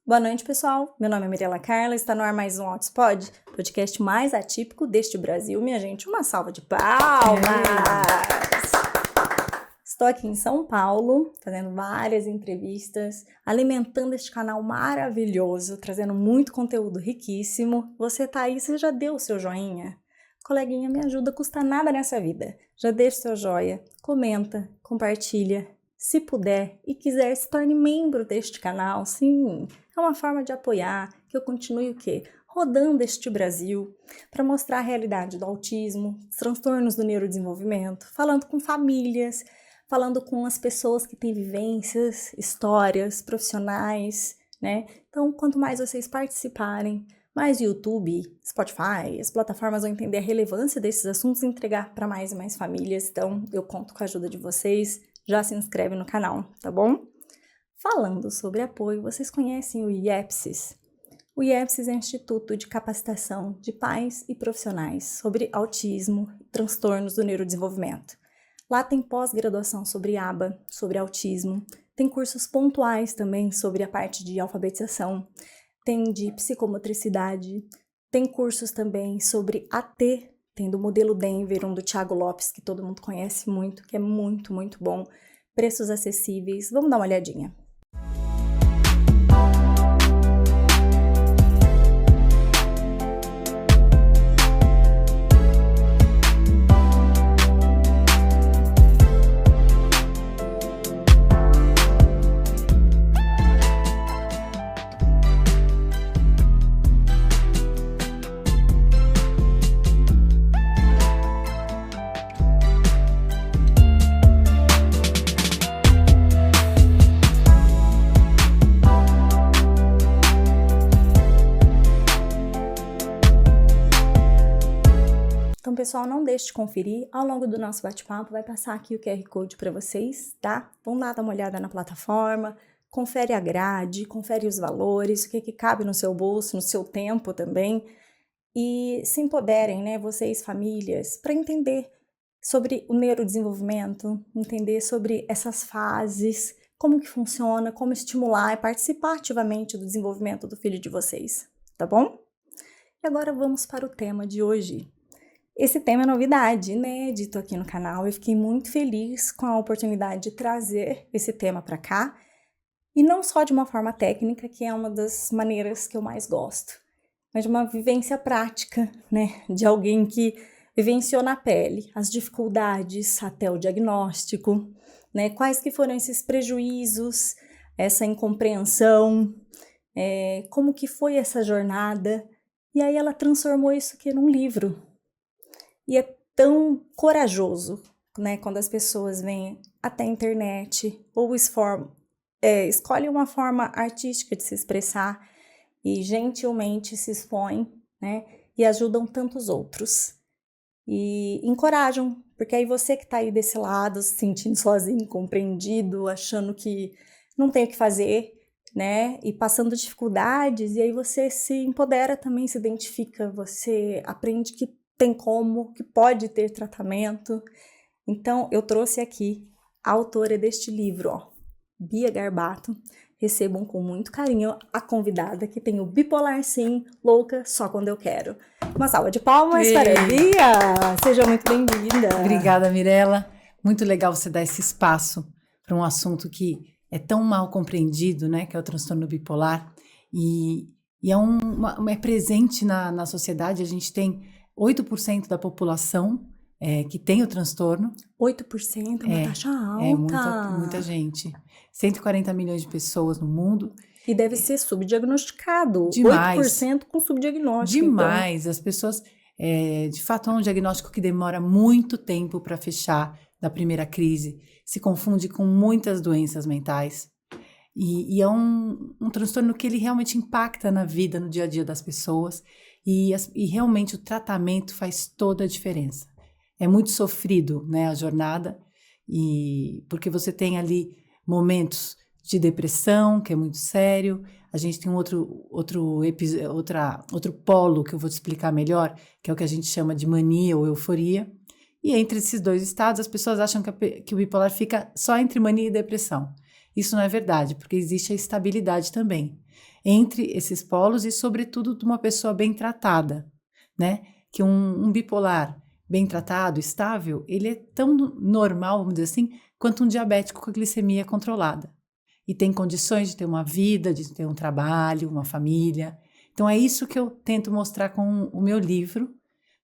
Boa noite, pessoal. Meu nome é Mirela Carla, está no ar mais um Autospod, podcast mais atípico deste Brasil. Minha gente, uma salva de palmas! Estou aqui em São Paulo, fazendo várias entrevistas, alimentando este canal maravilhoso, trazendo muito conteúdo riquíssimo. Você tá aí, você já deu o seu joinha? Coleguinha, me ajuda, custa nada nessa vida. Já deixa o seu joia, comenta, compartilha. Se puder e quiser, se torne membro deste canal. Sim, é uma forma de apoiar que eu continue o quê? Rodando este Brasil para mostrar a realidade do autismo, dos transtornos do neurodesenvolvimento, falando com famílias, falando com as pessoas que têm vivências, histórias, profissionais, né? Então, quanto mais vocês participarem, mais YouTube, Spotify, as plataformas vão entender a relevância desses assuntos e entregar para mais e mais famílias. Então, eu conto com a ajuda de vocês. Já se inscreve no canal, tá bom? Falando sobre apoio, vocês conhecem o IEPSIS? O IEPSIS é o Instituto de Capacitação de Pais e Profissionais sobre Autismo e Transtornos do Neurodesenvolvimento. Lá tem pós-graduação sobre ABA, sobre autismo, tem cursos pontuais também sobre a parte de alfabetização, tem de psicomotricidade, tem cursos também sobre AT, tem do modelo Denver, um do Thiago Lopes, que todo mundo conhece muito, que é muito, muito bom. Preços acessíveis. Vamos dar uma olhadinha. Então, pessoal, não deixe de conferir. Ao longo do nosso bate-papo, vai passar aqui o QR Code para vocês, tá? Vão lá dar uma olhada na plataforma, confere a grade, confere os valores, o que cabe no seu bolso, no seu tempo também. E se empoderem, né, vocês, famílias, para entender sobre o neurodesenvolvimento, entender sobre essas fases, como que funciona, como estimular e participar ativamente do desenvolvimento do filho de vocês, tá bom? E agora vamos para o tema de hoje. Esse tema é novidade, inédito aqui no canal. Eu fiquei muito feliz com a oportunidade de trazer esse tema para cá. E não só de uma forma técnica, que é uma das maneiras que eu mais gosto, mas de uma vivência prática, né? De alguém que vivenciou na pele as dificuldades até o diagnóstico, né? Quais que foram esses prejuízos, essa incompreensão, como que foi essa jornada. E aí ela transformou isso aqui num livro. E é tão corajoso, né, quando as pessoas vêm até a internet ou escolhem uma forma artística de se expressar e gentilmente se expõem, né, e ajudam tantos outros. E encorajam, porque aí você que está aí desse lado, se sentindo sozinho, incompreendido, achando que não tem o que fazer, né, e passando dificuldades, e aí você se empodera também, se identifica, você aprende que tem como, que pode ter tratamento. Então, eu trouxe aqui a autora deste livro, ó, Bia Garbato. Recebam com muito carinho a convidada que tem o Bipolar Sim, louca só quando eu quero. Uma salva de palmas para a Bia! Seja muito bem-vinda! Obrigada, Mirela. Muito legal você dar esse espaço para um assunto que é tão mal compreendido, né, que é o transtorno bipolar. E é presente na sociedade. A gente tem 8% da população que tem o transtorno. 8% é uma taxa alta. É muita gente. 140 milhões de pessoas no mundo. E deve ser subdiagnosticado. Demais. 8% com subdiagnóstico. Demais. Então. As pessoas, de fato, é um diagnóstico que demora muito tempo para fechar da primeira crise. Se confunde com muitas doenças mentais. E é um transtorno que ele realmente impacta na vida, no dia a dia das pessoas. E realmente o tratamento faz toda a diferença. É muito sofrido, né, a jornada, porque você tem ali momentos de depressão, que é muito sério. A gente tem outro polo que eu vou te explicar melhor, que é o que a gente chama de mania ou euforia. E entre esses dois estados, as pessoas acham que o bipolar fica só entre mania e depressão. Isso não é verdade, porque existe a estabilidade também entre esses polos e, sobretudo, de uma pessoa bem tratada, né? Que um bipolar bem tratado, estável, ele é tão normal, vamos dizer assim, quanto um diabético com a glicemia controlada. E tem condições de ter uma vida, de ter um trabalho, uma família. Então é isso que eu tento mostrar com o meu livro,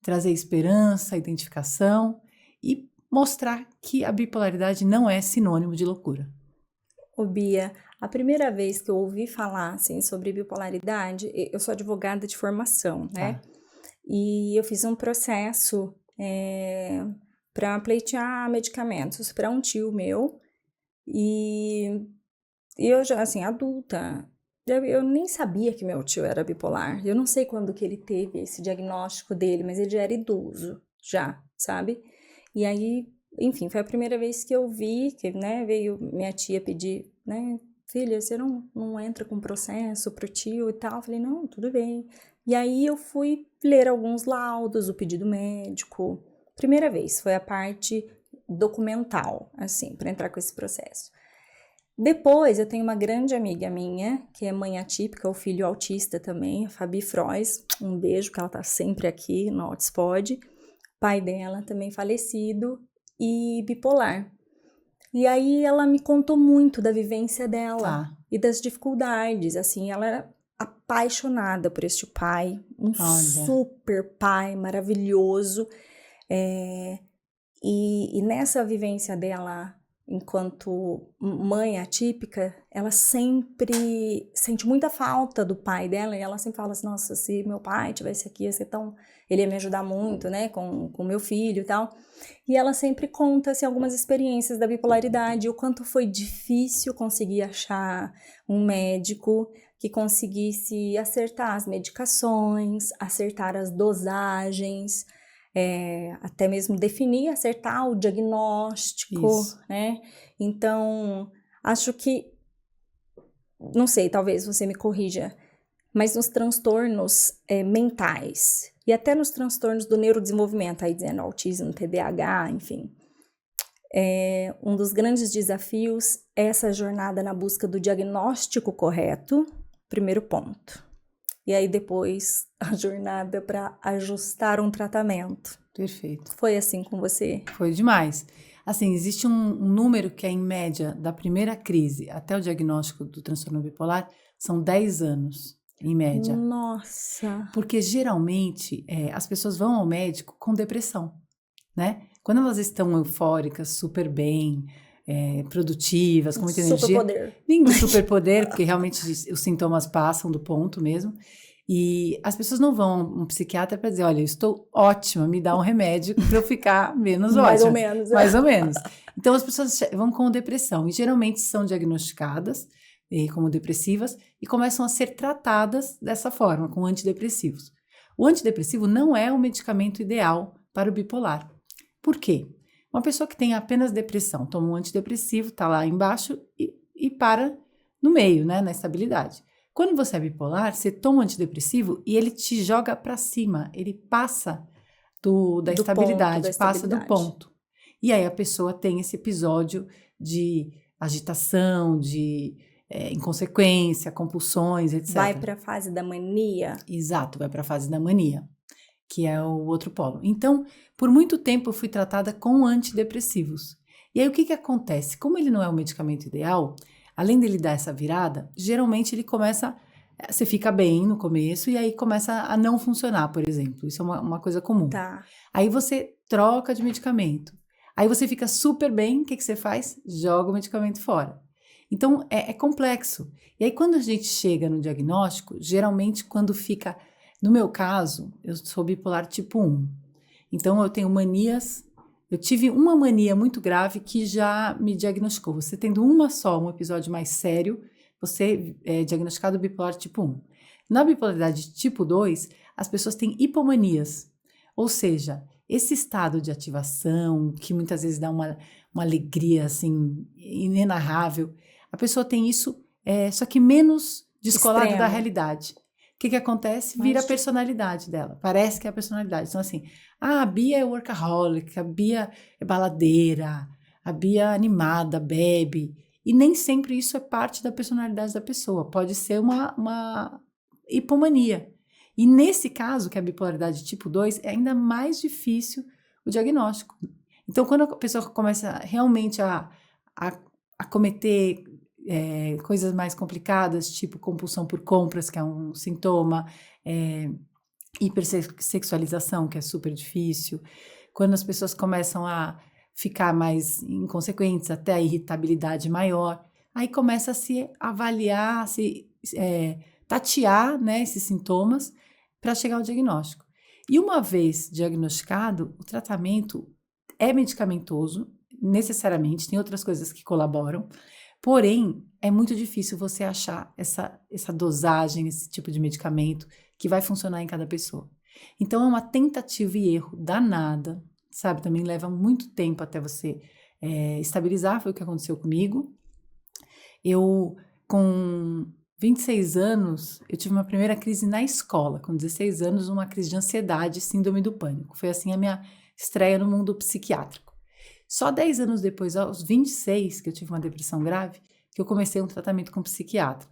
trazer esperança, identificação e mostrar que a bipolaridade não é sinônimo de loucura. Ô Bia, a primeira vez que eu ouvi falar assim, sobre bipolaridade, eu sou advogada de formação, né? Tá. E eu fiz um processo para pleitear medicamentos para um tio meu. E eu já, assim, adulta, eu nem sabia que meu tio era bipolar. Eu não sei quando que ele teve esse diagnóstico dele, mas ele já era idoso, já, sabe? E aí, enfim, foi a primeira vez que eu vi, que, né, veio minha tia pedir, né, filha, você não entra com processo pro tio e tal? Eu falei, não, tudo bem. E aí eu fui ler alguns laudos, o pedido médico. Primeira vez, foi a parte documental, assim, para entrar com esse processo. Depois, eu tenho uma grande amiga minha, que é mãe atípica, o filho autista também, a Fabi Frois. Um beijo, que ela tá sempre aqui no Hotspot. Pai dela também falecido e bipolar. E aí ela me contou muito da vivência dela Tá. e das dificuldades, assim, ela era apaixonada por este pai, um Olha. super pai maravilhoso. E nessa vivência dela, enquanto mãe atípica, ela sempre sente muita falta do pai dela, e ela sempre fala assim, nossa, se meu pai tivesse aqui, ia ser tão... ele ia me ajudar muito, né, com meu filho e tal. E ela sempre conta, assim, algumas experiências da bipolaridade, o quanto foi difícil conseguir achar um médico que conseguisse acertar as medicações, acertar as dosagens, até mesmo definir, acertar o diagnóstico, Isso. né? Então, acho que, não sei, talvez você me corrija, mas nos transtornos mentais e até nos transtornos do neurodesenvolvimento, aí dizendo autismo, TDAH, enfim, um dos grandes desafios é essa jornada na busca do diagnóstico correto, primeiro ponto. E aí depois a jornada para ajustar um tratamento. Perfeito. Foi assim com você? Foi demais. Assim, existe um número que é em média da primeira crise até o diagnóstico do transtorno bipolar, são 10 anos, em média. Nossa! Porque geralmente as pessoas vão ao médico com depressão, né? Quando elas estão eufóricas, super bem, produtivas, com muita energia. Superpoder. Lindo superpoder, porque realmente os sintomas passam do ponto mesmo. E as pessoas não vão a um psiquiatra para dizer, olha, eu estou ótima, me dá um remédio para eu ficar menos ótima. Mais ou menos. Mais ou menos. Então as pessoas vão com depressão e geralmente são diagnosticadas como depressivas e começam a ser tratadas dessa forma, com antidepressivos. O antidepressivo não é o medicamento ideal para o bipolar. Por quê? Uma pessoa que tem apenas depressão toma um antidepressivo, está lá embaixo e para no meio, né, na estabilidade. Quando você é bipolar, você toma um antidepressivo e ele te joga para cima, ele passa da estabilidade, passa do ponto. E aí a pessoa tem esse episódio de agitação, de inconsequência, compulsões, etc. Vai para a fase da mania? Exato, vai para a fase da mania, que é o outro polo. Então, por muito tempo eu fui tratada com antidepressivos. E aí o que acontece? Como ele não é o medicamento ideal, além dele dar essa virada, geralmente ele começa, você fica bem no começo e aí começa a não funcionar, por exemplo. Isso é uma coisa comum. Tá. Aí você troca de medicamento. Aí você fica super bem, o que você faz? Joga o medicamento fora. Então, é complexo. E aí quando a gente chega no diagnóstico, geralmente quando fica... No meu caso, eu sou bipolar tipo 1. Então, eu tenho manias... Eu tive uma mania muito grave que já me diagnosticou. Você tendo um episódio mais sério, você é diagnosticado bipolar tipo 1. Na bipolaridade tipo 2, as pessoas têm hipomanias. Ou seja, esse estado de ativação, que muitas vezes dá uma alegria assim, inenarrável, a pessoa tem isso, só que menos descolado Extremo. da realidade. O que acontece? Vira a personalidade dela. Parece que é a personalidade. Então, assim, a Bia é workaholic, a Bia é baladeira, a Bia é animada, bebe. E nem sempre isso é parte da personalidade da pessoa. Pode ser uma hipomania. E nesse caso, que é a bipolaridade tipo 2, é ainda mais difícil o diagnóstico. Então, quando a pessoa começa realmente a cometer coisas mais complicadas, tipo compulsão por compras, que é um sintoma, hipersexualização, que é super difícil, quando as pessoas começam a ficar mais inconsequentes, até a irritabilidade maior, aí começa a se avaliar, a se tatear, né, esses sintomas para chegar ao diagnóstico. E uma vez diagnosticado, o tratamento é medicamentoso, necessariamente, tem outras coisas que colaboram, porém, é muito difícil você achar essa dosagem, esse tipo de medicamento que vai funcionar em cada pessoa. Então, é uma tentativa e erro danada, sabe? Também leva muito tempo até você estabilizar, foi o que aconteceu comigo. Eu, com 26 anos, eu tive uma primeira crise na escola, com 16 anos, uma crise de ansiedade, síndrome do pânico. Foi assim a minha estreia no mundo psiquiátrico. Só 10 anos depois, aos 26, que eu tive uma depressão grave, que eu comecei um tratamento com psiquiatra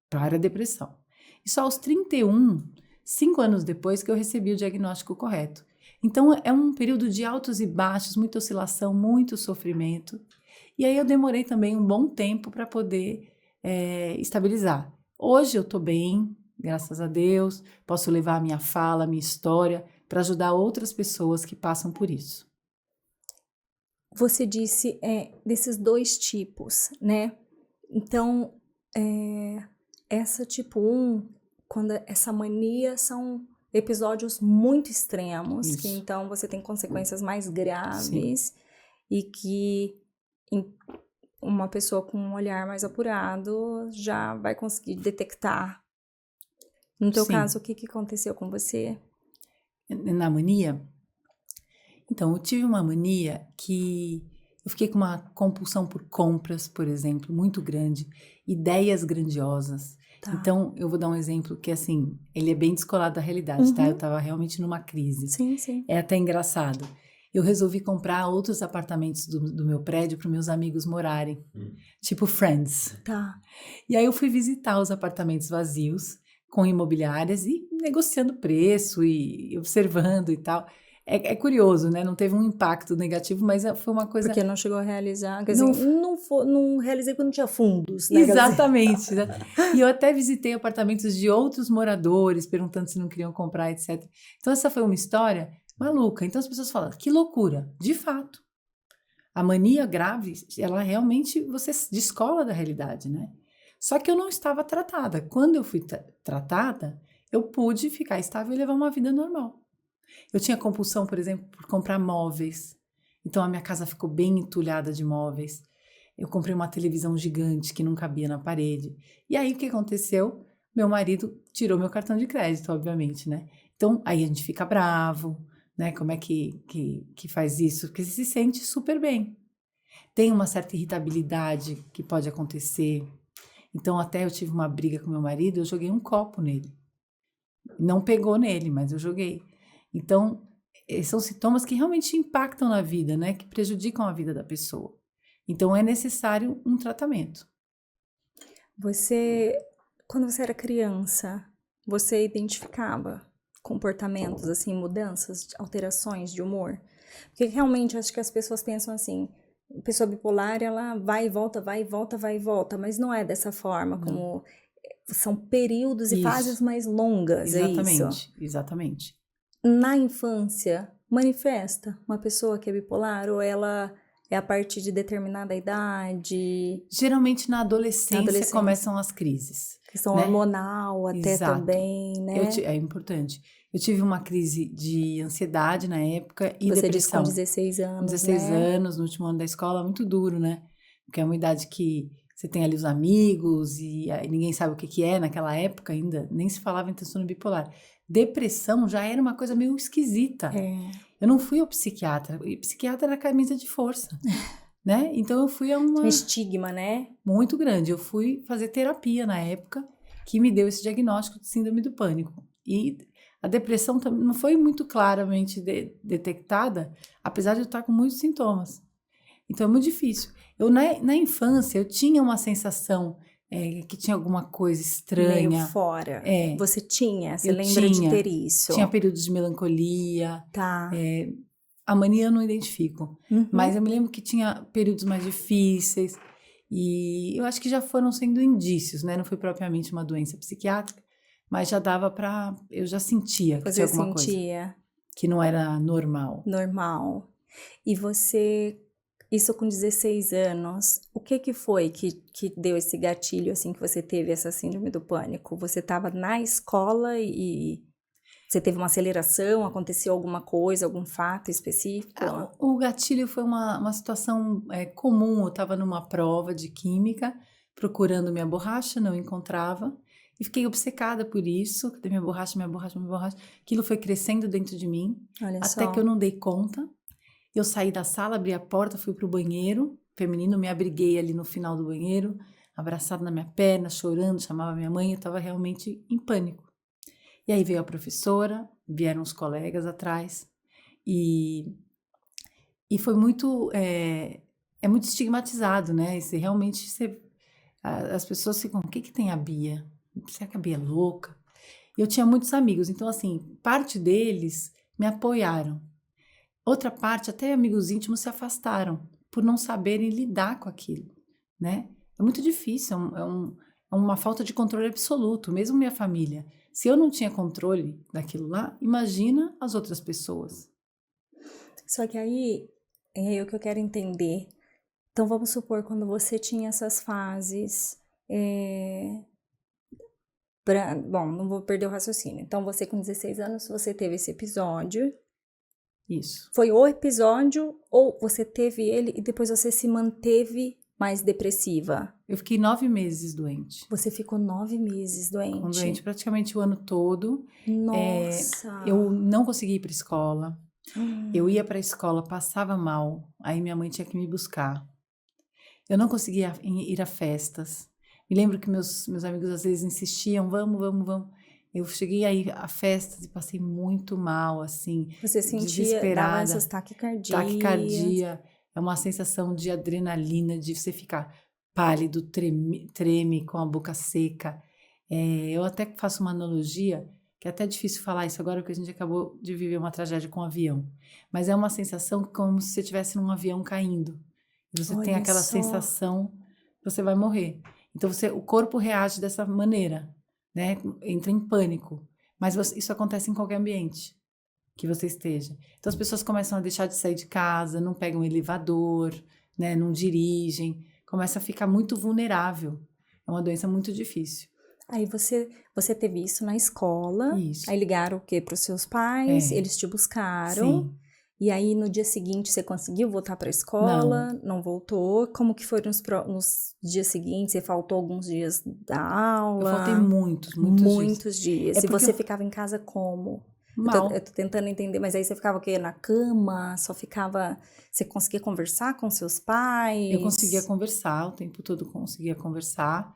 para a depressão. E só aos 31, 5 anos depois, que eu recebi o diagnóstico correto. Então, é um período de altos e baixos, muita oscilação, muito sofrimento. E aí eu demorei também um bom tempo para poder estabilizar. Hoje eu estou bem, graças a Deus, posso levar a minha fala, a minha história, para ajudar outras pessoas que passam por isso. Você disse desses 2 tipos, né? Então, essa tipo 1, quando essa mania são episódios muito extremos, Isso. que então você tem consequências mais graves. Sim. E que uma pessoa com um olhar mais apurado já vai conseguir detectar. No teu Sim. caso, o que aconteceu com você? Na mania? Então, eu tive uma mania que eu fiquei com uma compulsão por compras, por exemplo, muito grande, ideias grandiosas. Tá. Então, eu vou dar um exemplo que, assim, ele é bem descolado da realidade, tá? Uhum. Eu estava realmente numa crise. Sim, sim. É até engraçado. Eu resolvi comprar outros apartamentos do meu prédio para meus amigos morarem, tipo Friends. Tá. E aí eu fui visitar os apartamentos vazios com imobiliárias e negociando preço e observando e tal. É curioso, né? Não teve um impacto negativo, mas foi uma coisa... Porque não chegou a realizar, quer Não- dizer, não realizei porque não tinha fundos, né? Exatamente. E eu até visitei apartamentos de outros moradores, perguntando se não queriam comprar, etc. Então, essa foi uma história maluca. Então, as pessoas falam, que loucura. De fato. A mania grave, ela realmente, você descola da realidade, né? Só que eu não estava tratada. Quando eu fui tratada, eu pude ficar estável e levar uma vida normal. Eu tinha compulsão, por exemplo, por comprar móveis. Então, a minha casa ficou bem entulhada de móveis. Eu comprei uma televisão gigante que não cabia na parede. E aí, o que aconteceu? Meu marido tirou meu cartão de crédito, obviamente, né? Então, aí a gente fica bravo, né? Como é que faz isso? Porque você se sente super bem. Tem uma certa irritabilidade que pode acontecer. Então, até eu tive uma briga com meu marido, eu joguei um copo nele. Não pegou nele, mas eu joguei. Então, são sintomas que realmente impactam na vida, né? Que prejudicam a vida da pessoa. Então, é necessário um tratamento. Quando você era criança, você identificava comportamentos, assim, mudanças, alterações de humor? Porque realmente acho que as pessoas pensam assim, a pessoa bipolar, ela vai e volta, vai e volta, vai e volta, mas não é dessa forma, como são períodos e Isso. fases mais longas, é isso? Exatamente, exatamente. Na infância, manifesta uma pessoa que é bipolar ou ela é a partir de determinada idade? Geralmente na adolescência começam as crises. Questão né? hormonal até Exato. também, né? É importante. Eu tive uma crise de ansiedade na época e Você disse depressão. com 16 anos, Com 16 né? anos, no último ano da escola, muito duro, né? Porque é uma idade que você tem ali os amigos e aí ninguém sabe o que é naquela época ainda, nem se falava em transtorno bipolar. Depressão já era uma coisa meio esquisita. Eu não fui ao psiquiatra, e psiquiatra era camisa de força, né? Então eu fui a Um estigma, né? muito grande. Eu fui fazer terapia na época que me deu esse diagnóstico de síndrome do pânico. E a depressão também não foi muito claramente detectada, apesar de eu estar com muitos sintomas. Então é muito difícil. Na infância, eu tinha uma sensação que tinha alguma coisa Meio estranha. fora. É, Você eu lembra de ter tinha isso? períodos de melancolia. Tá. A mania eu não identifico, mas Uhum. eu me lembro que tinha períodos mais difíceis e eu acho que já foram sendo indícios, né? Não foi propriamente uma doença psiquiátrica, mas já dava para, eu já sentia que Você tinha alguma coisa sentia que não era normal. normal. E você, isso com 16 anos, o que que foi que deu esse gatilho, assim, que você teve essa síndrome do pânico? Você estava na escola e você teve uma aceleração, aconteceu alguma coisa, algum fato específico? O gatilho foi uma situação comum. Eu estava numa prova de química, procurando minha borracha, não encontrava, e fiquei obcecada por isso. Cadê minha borracha, minha borracha, minha borracha? Aquilo foi crescendo dentro de mim, Olha até que eu só. não dei conta. Eu saí da sala, abri a porta, fui pro banheiro feminino, me abriguei ali no final do banheiro, abraçada na minha perna, chorando, chamava minha mãe, eu estava realmente em pânico. E aí veio a professora, vieram os colegas atrás, e foi muito, é muito estigmatizado, né? E realmente as pessoas ficam, o que que tem a Bia? Será que a Bia é louca? E eu tinha muitos amigos, então assim, parte deles me apoiaram. Outra parte, até amigos íntimos se afastaram por não saberem lidar com aquilo, né? É muito difícil, é uma falta de controle absoluto, mesmo minha família. Se eu não tinha controle daquilo lá, imagina as outras pessoas. Só que aí é o que eu quero entender. Então vamos supor quando você tinha essas fases, bom, não vou perder o raciocínio. Então você com 16 anos, você teve esse episódio. Isso. Foi o episódio ou você teve ele e depois você se manteve mais depressiva? Eu fiquei 9 meses doente. Você ficou 9 meses Doente doente. praticamente o ano todo. Eu Nossa! não conseguia ir para escola. Eu ia Hum. para a escola, passava mal. Aí minha mãe tinha que me buscar. Eu não conseguia ir a festas. Me lembro que meus amigos às vezes insistiam, vamos, vamos, vamos. Eu cheguei a ir a festas e passei muito mal, assim, Você sentia, dava essas desesperada. taquicardias. Taquicardia, é uma sensação de adrenalina, de você ficar pálido, treme com a boca seca. Eu até faço uma analogia, que é até difícil falar isso agora, porque a gente acabou de viver uma tragédia com um avião. Mas é uma sensação como se você estivesse num avião caindo. E você tem Olha aquela só. sensação que você vai morrer. Então o corpo reage dessa maneira, né? Entra em pânico. Mas isso acontece em qualquer ambiente que você esteja. Então as pessoas começam a deixar de sair de casa, não pegam elevador, né? Não dirigem, começa a ficar muito vulnerável. É uma doença muito difícil. Aí você teve isso na escola, Isso. aí ligaram o quê? Para os seus pais, É. eles te buscaram, Sim. e aí no dia seguinte você conseguiu voltar para a Não. escola, não voltou? Como que foi nos dias seguintes? Você faltou alguns dias da Eu faltei aula? muitos, muitos dias. Muitos dias. É E porque você ficava em casa como? Eu mal. tô tentando entender, mas aí você ficava o quê? Na cama? Só ficava. Você conseguia conversar com seus Eu conseguia pais? conversar, o tempo todo conseguia conversar,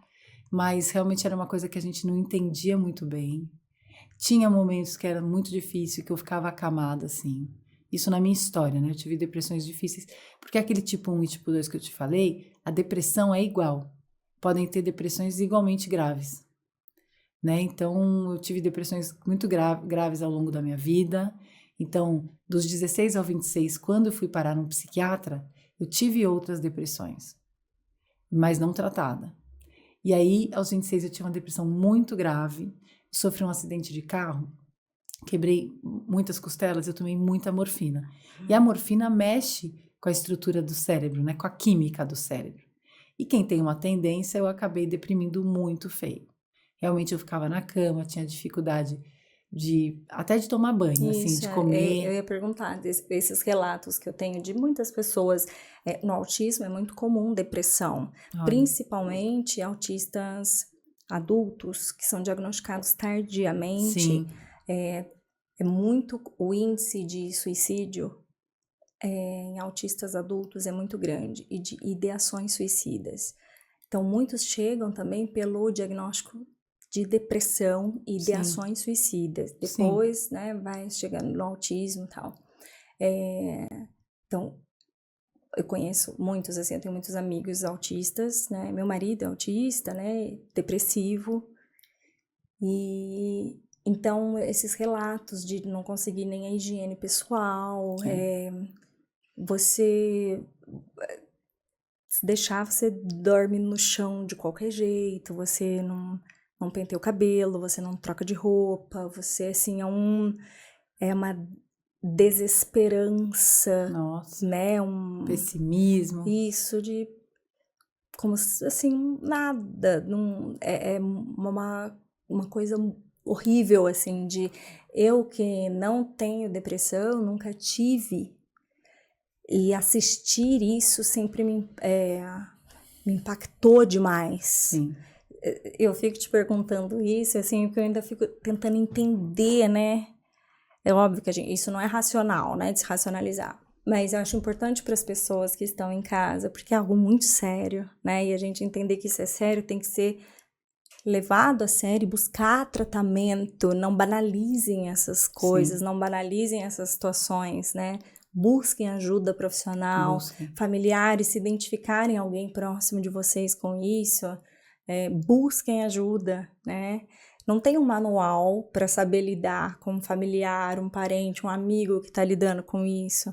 mas realmente era uma coisa que a gente não entendia muito bem. Tinha momentos que era muito difícil, que eu ficava acamada, assim. Isso na minha história, né? Eu tive depressões difíceis, porque aquele tipo 1 e tipo 2 que eu te falei, a depressão é igual. Podem ter depressões igualmente graves, né? Então, eu tive depressões muito graves ao longo da minha vida. Então, dos 16 ao 26, quando eu fui parar num psiquiatra, eu tive outras depressões, mas não tratada. E aí, aos 26, eu tive uma depressão muito grave, sofri um acidente de carro, quebrei muitas costelas, eu tomei muita morfina. E a morfina mexe com a estrutura do cérebro, né? Com a química do cérebro. E quem tem uma tendência, eu acabei deprimindo muito feio. Realmente eu ficava na cama, tinha dificuldade até de tomar banho, assim, Isso, de eu comer. ia perguntar, esses relatos que eu tenho de muitas pessoas, no autismo é muito comum depressão, Olha, principalmente autistas adultos que são diagnosticados tardiamente, sim, é, é muito, o índice de suicídio em autistas adultos é muito grande e de ideações suicidas. Então, muitos chegam também pelo diagnóstico de depressão e sim, ideações suicidas. sim, Depois, né, vai chegando no autismo e tal. É, então, eu conheço muitos, assim, eu tenho muitos amigos autistas, né? Meu marido é autista, né? Depressivo. E então esses relatos de não conseguir nem a higiene pessoal, você se deixar, você dorme no chão de qualquer jeito, você não penteia o cabelo, você não troca de roupa, você, assim, é uma desesperança, Nossa, né? pessimismo. Isso de, como assim, nada, não, é uma coisa horrível, assim, de eu que não tenho depressão, nunca tive, e assistir isso sempre me impactou demais. Sim. Eu fico te perguntando isso, assim, porque eu ainda fico tentando entender, né? É óbvio que isso não é racional, né? Desracionalizar. Mas eu acho importante para as pessoas que estão em casa, porque é algo muito sério, né? E a gente entender que isso é sério tem que ser levado a sério, buscar tratamento, não banalizem essas coisas, Sim. não banalizem essas situações, né? Busquem ajuda profissional, Busquem. familiares, se identificarem alguém próximo de vocês com isso, busquem ajuda, né? Não tem um manual para saber lidar com um familiar, um parente, um amigo que está lidando com isso,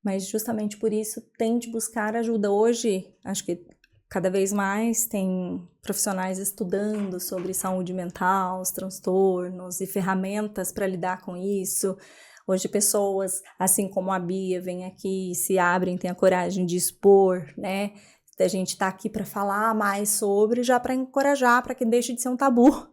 mas justamente por isso tente buscar ajuda. Hoje, acho que cada vez mais tem profissionais estudando sobre saúde mental, os transtornos e ferramentas para lidar com isso. Hoje pessoas, assim como a Bia, vêm aqui, se abrem, têm a coragem de expor, né? A gente está aqui para falar mais sobre, já para encorajar, para que deixe de ser um tabu.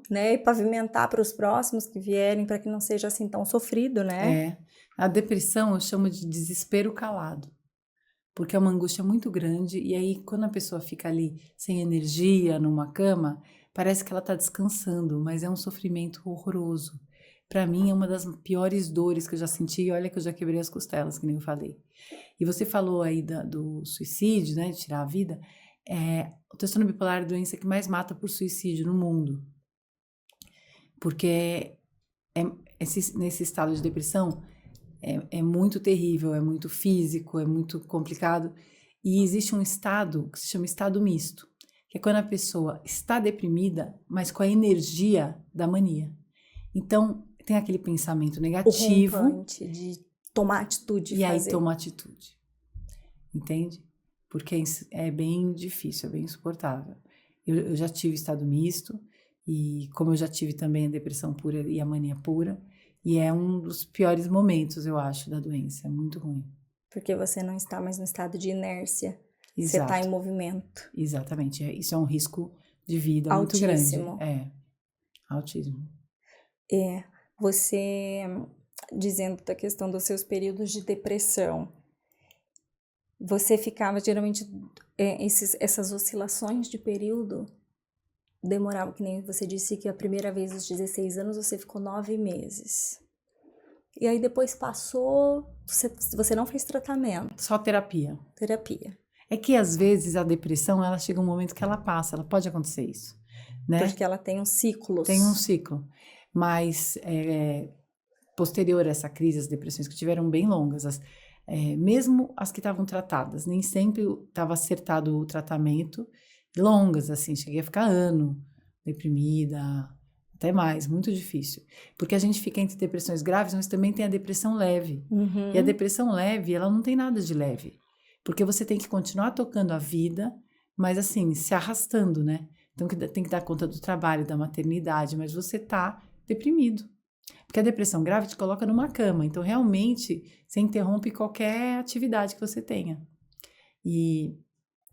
Né? E pavimentar para os próximos que vierem, para que não seja assim tão sofrido, né? A depressão eu chamo de desespero calado. Porque é uma angústia muito grande, e aí quando a pessoa fica ali sem energia numa cama, parece que ela está descansando, mas é um sofrimento horroroso. Para mim é uma das piores dores que eu já senti, e olha que eu já quebrei as costelas, que nem eu falei. E você falou aí do suicídio, né, de tirar a vida, o transtorno bipolar é a doença que mais mata por suicídio no mundo. Porque nesse estado de depressão, é muito terrível, é muito físico, é muito complicado. E existe um estado que se chama estado misto, que é quando a pessoa está deprimida, mas com a energia da mania. Então, tem aquele pensamento negativo. O rompante de tomar atitude. E aí toma atitude. Entende? Porque é bem difícil, é bem insuportável. Eu já tive estado misto, e como eu já tive também a depressão pura e a mania pura, e é um dos piores momentos, eu acho, da doença. É muito ruim. Porque você não está mais no estado de inércia. Exato. Você está em movimento. Exatamente. Isso é um risco de vida altíssimo. Muito grande. Autismo. Você, dizendo da questão dos seus períodos de depressão, você ficava, geralmente, essas oscilações de período demorava, que nem você disse que a primeira vez aos 16 anos você ficou 9 meses. E aí depois passou, você não fez tratamento. Só terapia. Terapia. É que às vezes a depressão, ela chega um momento que ela passa, ela pode acontecer isso, né? Porque ela tem uns ciclos. Tem um ciclo, mas posterior a essa crise, as depressões que tiveram bem longas, mesmo as que estavam tratadas, nem sempre estava acertado o tratamento, longas, assim, cheguei a ficar ano deprimida, até mais, muito difícil. Porque a gente fica entre depressões graves, mas também tem a depressão leve. Uhum. E a depressão leve, ela não tem nada de leve. Porque você tem que continuar tocando a vida, mas assim, se arrastando, né? Então tem que dar conta do trabalho, da maternidade, mas você tá deprimido. Porque a depressão grave te coloca numa cama, então realmente você interrompe qualquer atividade que você tenha. E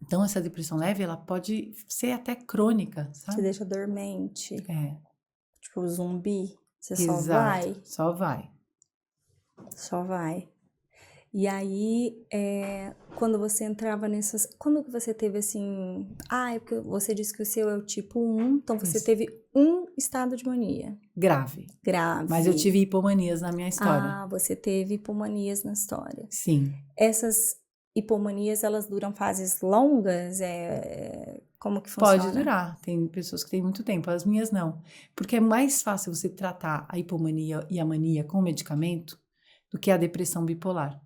então essa depressão leve, ela pode ser até crônica, sabe? Te deixa dormente. Tipo zumbi. Você Exato, só vai. Só vai. Só vai. E aí, quando você entrava nessas... Quando que você teve assim... é porque você disse que o seu é o tipo 1, então você teve um estado de mania. Grave. Mas eu tive hipomanias na minha história. Você teve hipomanias na história. Sim. Essas hipomanias, elas duram fases longas? Como que funciona? Pode durar. Tem pessoas que têm muito tempo, as minhas não. Porque é mais fácil você tratar a hipomania e a mania com medicamento do que a depressão bipolar.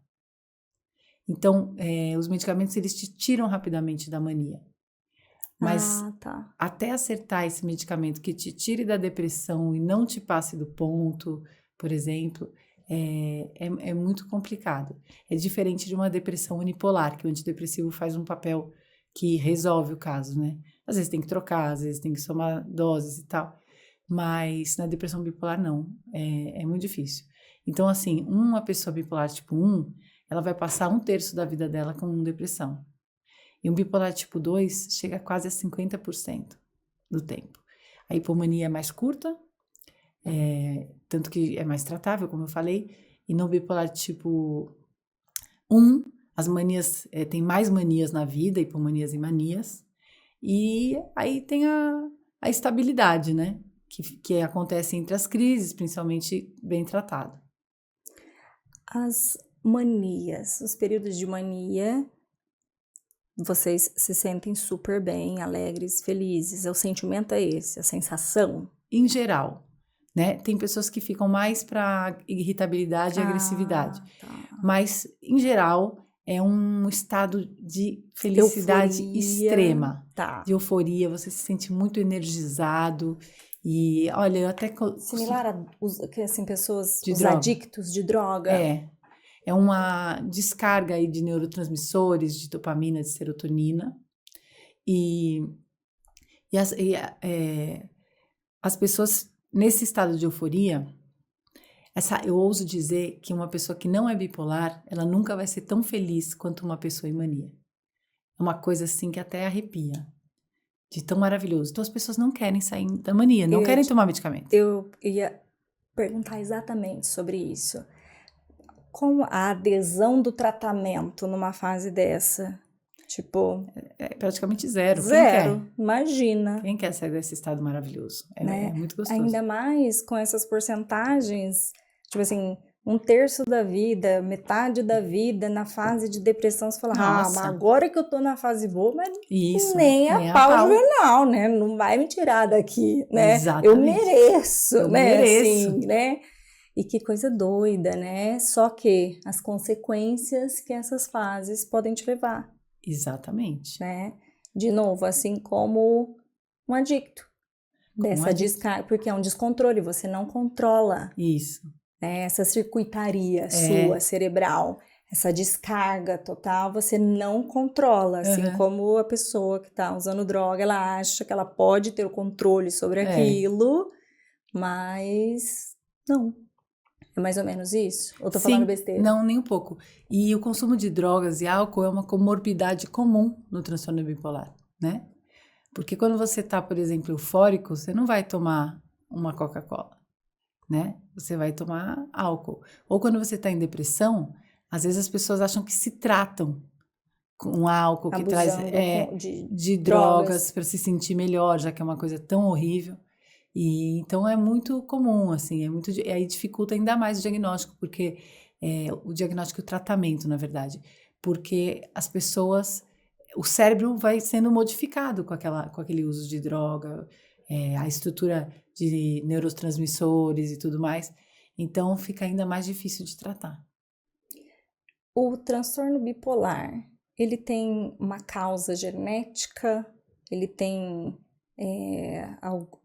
Então, os medicamentos, eles te tiram rapidamente da mania. Mas tá. até acertar esse medicamento que te tire da depressão e não te passe do ponto, por exemplo, é muito complicado. É diferente de uma depressão unipolar, que o antidepressivo faz um papel que resolve o caso, né? Às vezes tem que trocar, às vezes tem que somar doses e tal. Mas na depressão bipolar, não. É muito difícil. Então, assim, uma pessoa bipolar tipo 1, ela vai passar 1/3 da vida dela com depressão. E um bipolar tipo 2 chega quase a 50% do tempo. A hipomania é mais curta, tanto que é mais tratável, como eu falei. E no bipolar tipo 1, as manias, tem mais manias na vida, hipomanias e manias. E aí tem a estabilidade, né? Que acontece entre as crises, principalmente bem tratado. As manias, os períodos de mania, vocês se sentem super bem, alegres, felizes. O sentimento é esse, a sensação? Em geral, né? Tem pessoas que ficam mais para irritabilidade e agressividade. Tá. Mas, em geral, é um estado de felicidade Euforia, extrema, tá. de euforia, você se sente muito energizado. E, olha, eu até... Similar a assim, pessoas, De os droga. adictos de droga. É uma descarga aí de neurotransmissores, de dopamina, de serotonina. E as pessoas, nesse estado de euforia, eu ouso dizer que uma pessoa que não é bipolar, ela nunca vai ser tão feliz quanto uma pessoa em mania. É uma coisa assim que até arrepia, de tão maravilhoso. Então as pessoas não querem sair da mania, não querem tomar medicamento. Eu ia perguntar exatamente sobre isso. Com a adesão do tratamento numa fase dessa? Tipo... É praticamente zero. Zero, Quem quer? Imagina. Quem quer sair desse estado maravilhoso? Né? É muito gostoso. Ainda mais com essas porcentagens, tipo assim, 1/3 da vida, metade da vida na fase de depressão, você fala, mas agora que eu tô na fase boa, mas isso, nem a pau juvenal, né? Não vai me tirar daqui, né? Exatamente. Eu mereço, né? Mereço. Assim, né? E que coisa doida, né? Só que as consequências que essas fases podem te levar. Exatamente. Né? De novo, assim como um adicto. Dessa descarga, porque é um descontrole, você não controla. Isso. Né? Essa circuitaria sua cerebral, essa descarga total, você não controla. Assim como a pessoa que está usando droga, ela acha que ela pode ter o controle sobre aquilo, mas não. É mais ou menos isso? Ou tô falando besteira? Não, nem um pouco. E o consumo de drogas e álcool é uma comorbidade comum no transtorno bipolar, né? Porque quando você tá, por exemplo, eufórico, você não vai tomar uma Coca-Cola, né? Você vai tomar álcool. Ou quando você tá em depressão, às vezes as pessoas acham que se tratam com álcool, que traz de drogas para se sentir melhor, já que é uma coisa tão horrível. E então é muito comum, assim, aí dificulta ainda mais o diagnóstico, porque o diagnóstico e o tratamento, na verdade, porque as pessoas, o cérebro vai sendo modificado com aquele uso de droga, a estrutura de neurotransmissores e tudo mais, então fica ainda mais difícil de tratar. O transtorno bipolar, ele tem uma causa genética? Ele tem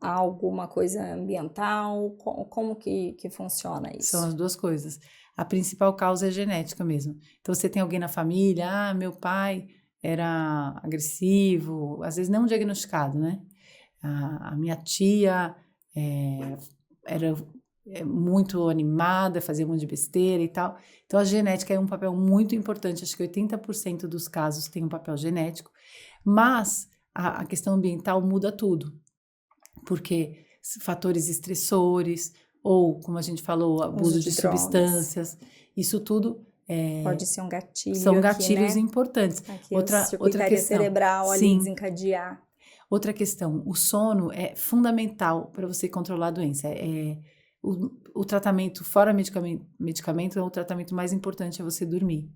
alguma coisa ambiental? Como que funciona isso? São as duas coisas. A principal causa é genética mesmo. Então, você tem alguém na família, meu pai era agressivo, às vezes não diagnosticado, né? A minha tia era muito animada, fazia um monte de besteira e tal. Então, a genética é um papel muito importante. Acho que 80% dos casos tem um papel genético. Mas a questão ambiental muda tudo, porque fatores estressores, ou, como a gente falou, abuso de substâncias, isso tudo pode ser um gatilho. São gatilhos aqui, né? importantes. Aqui outra questão cerebral ali desencadear. Outra questão, o sono é fundamental para você controlar a doença. O tratamento fora medicamento, o tratamento mais importante é você dormir.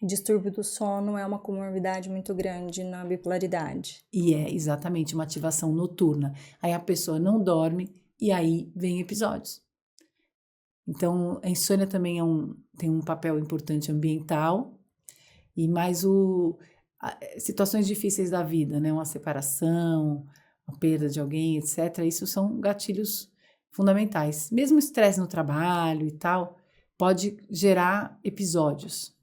Distúrbio do sono é uma comorbidade muito grande na bipolaridade. E é exatamente uma ativação noturna. Aí a pessoa não dorme e aí vem episódios. Então, a insônia também tem um papel importante ambiental E mais situações difíceis da vida, né? Uma separação, a perda de alguém, etc. Isso são gatilhos fundamentais. Mesmo estresse no trabalho e tal, pode gerar episódios.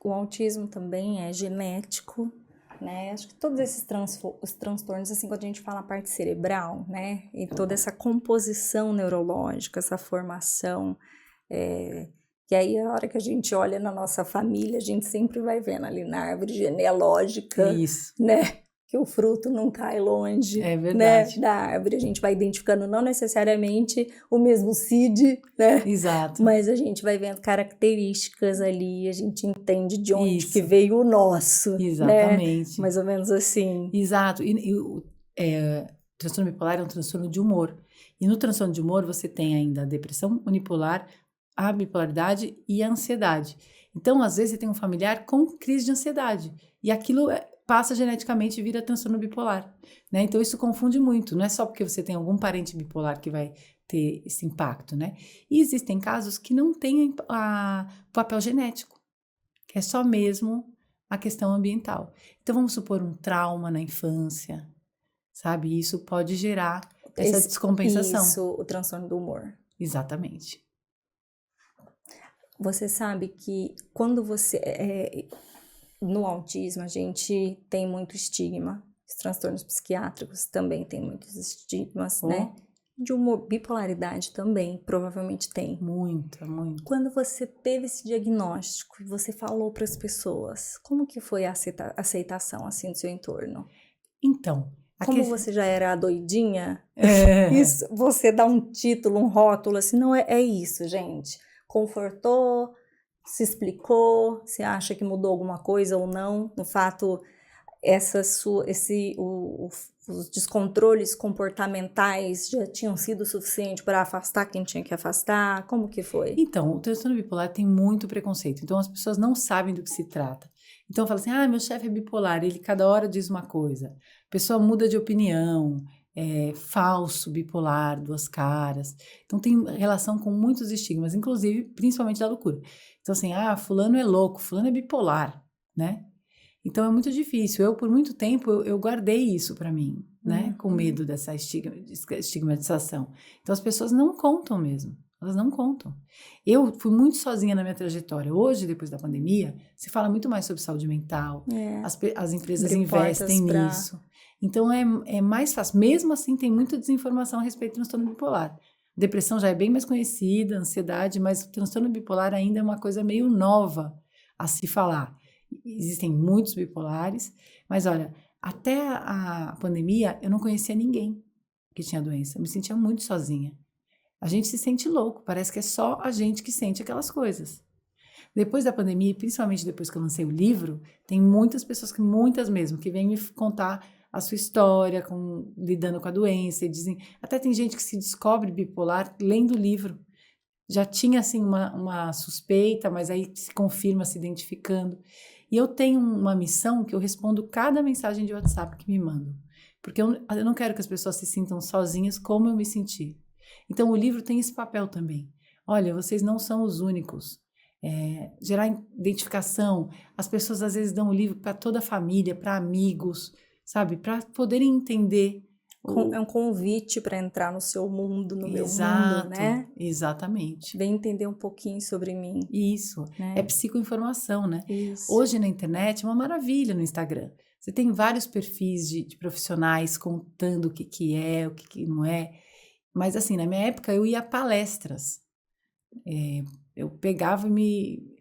O autismo também é genético, né? Acho que todos esses os transtornos, assim, quando a gente fala a parte cerebral, né? E toda essa composição neurológica, essa formação, que aí a hora que a gente olha na nossa família, a gente sempre vai vendo ali na árvore genealógica, Isso, né? Que o fruto não cai longe, é né, verdade. da árvore. A gente vai identificando não necessariamente o mesmo seed, né? Exato. Mas a gente vai vendo características ali, a gente entende de onde que Isso, veio o nosso, né? exatamente. Mais ou menos assim. Exato. E o transtorno bipolar é um transtorno de humor. E no transtorno de humor você tem ainda a depressão unipolar, a bipolaridade e a ansiedade. Então, às vezes, você tem um familiar com crise de ansiedade. E aquilo passa geneticamente e vira transtorno bipolar, né? Então, isso confunde muito. Não é só porque você tem algum parente bipolar que vai ter esse impacto, né? E existem casos que não têm o papel genético, que é só mesmo a questão ambiental. Então, vamos supor um trauma na infância, sabe? Isso pode gerar essa descompensação. Isso, o transtorno do humor. Exatamente. Você sabe que quando no autismo, a gente tem muito estigma. Os transtornos psiquiátricos também têm muitos estigmas, né? De humor, bipolaridade também, provavelmente tem. Muito. Quando você teve esse diagnóstico e você falou para as pessoas, como que foi a aceitação, assim, do seu entorno? Então, Como você já era a doidinha, É. isso, você dá um título, um rótulo, assim, não é isso, gente. Confortou, se explicou, você acha que mudou alguma coisa ou não? No fato, os descontroles comportamentais já tinham sido suficiente para afastar quem tinha que afastar? Como que foi? Então, o transtorno bipolar tem muito preconceito. Então, as pessoas não sabem do que se trata. Então, fala assim, meu chefe é bipolar, ele cada hora diz uma coisa. A pessoa muda de opinião, é falso, bipolar, duas caras. Então, tem relação com muitos estigmas, inclusive, principalmente da loucura. Então, assim, fulano é louco, fulano é bipolar, né? Então, é muito difícil. Eu, por muito tempo, eu guardei isso para mim, né? Com medo dessa estigmatização. Então, as pessoas não contam mesmo. Elas não contam. Eu fui muito sozinha na minha trajetória. Hoje, depois da pandemia, se fala muito mais sobre saúde mental. As empresas investem nisso. Então, é mais fácil. Mesmo assim, tem muita desinformação a respeito do transtorno bipolar. Depressão já é bem mais conhecida, ansiedade, mas o transtorno bipolar ainda é uma coisa meio nova a se falar. Existem muitos bipolares, mas olha, até a pandemia eu não conhecia ninguém que tinha doença. Eu me sentia muito sozinha. A gente se sente louco, parece que é só a gente que sente aquelas coisas. Depois da pandemia, principalmente depois que eu lancei o livro, tem muitas pessoas, muitas mesmo, que vêm me contar a sua história, lidando com a doença, e dizem, até tem gente que se descobre bipolar lendo o livro. Já tinha, assim, uma suspeita, mas aí se confirma se identificando. E eu tenho uma missão que eu respondo cada mensagem de WhatsApp que me mandam. Porque eu não quero que as pessoas se sintam sozinhas como eu me senti. Então, o livro tem esse papel também. Olha, vocês não são os únicos. Gerar identificação. As pessoas, às vezes, dão o livro para toda a família, para amigos, sabe? Para poderem entender. É um convite para entrar no seu mundo, no meu Exato, mundo, né? Exatamente. Vem entender um pouquinho sobre mim. Isso, né? É psicoinformação, né? Isso. Hoje na internet é uma maravilha no Instagram. Você tem vários perfis de profissionais contando o que é, o que não é. Mas assim, na minha época eu ia a palestras. Eu pegava e me